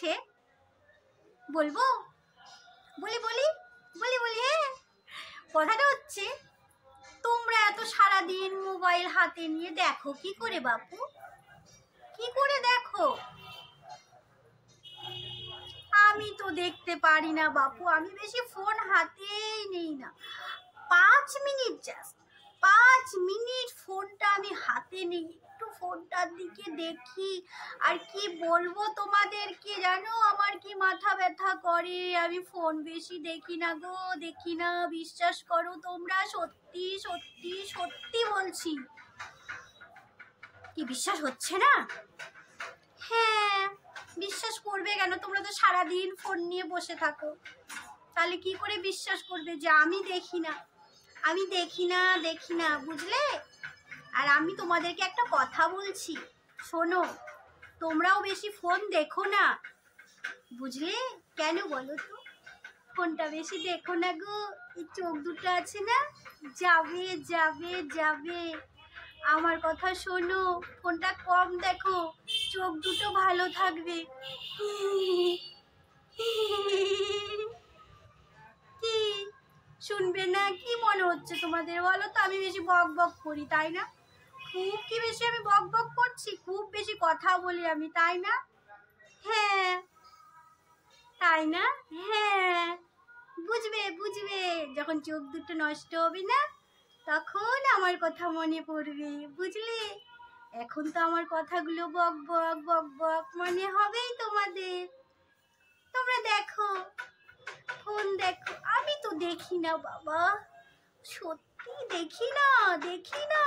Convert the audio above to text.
হচ্ছে, বলবো? বলি বলি বলি বলি হ্যাঁ, কথাটা হচ্ছে তোমরা এত সারাদিন মোবাইল হাতে নিয়ে দেখো কি করে বাপু? কি করে দেখো? আমি তো দেখতে পারি না বাপু, আমি বেশি ফোন হাতেই নেই না। 5 মিনিট, জাস্ট 5 মিনিট ফোনটা আমি হাতে নিই, একটু ফোনটার দিকে দেখি। আর কি বলবো তোমাদেরকে, জানো আমার কি মাথা ব্যথা করে। আমি ফোন বেশি দেখি না গো, দেখি না, বিশ্বাস করো তোমরা, সত্যি সত্যি সত্যি বলছি। কি বিশ্বাস হচ্ছে না? হ্যাঁ, বিশ্বাস করবে কেন? তোমরা তো সারাদিন ফোন নিয়ে বসে থাকো, তাহলে কি করে বিশ্বাস করবে যে আমি দেখি না? আমি দেখি না, দেখি না, বুঝলে? আর আমি তোমাদেরকে একটা কথা বলছি, শোনো, তোমরাও বেশি ফোন দেখো না, বুঝলে? কেন বলো তো? ফোনটা বেশি দেখো না গো, এই চোখ দুটো আছে না, যাবে যাবে যাবে। আমার কথা শোনো, ফোনটা কম দেখো, চোখ দুটো ভালো থাকবে। কি শুনবে না? কি মনে হচ্ছে তোমাদের বলো তো? আমি বেশি বক বক করি, তাই না? খুব কি বেশি আমি বক বক করছি? খুব বেশি কথা বলি আমি, তাই না? হ্যাঁ, তাই না? হ্যাঁ, বুঝবে বুঝবে, যখন চোখ দুটো নষ্ট হবে না, তখন আমার কথা মনে পড়বে, বুঝলে? এখন তো আমার কথাগুলো বক বক বক বক মনে হবেই তোমাদের। তোমরা দেখো, ফোন দেখো, আমি তো দেখি না বাবা, সত্যি দেখি না, দেখি না।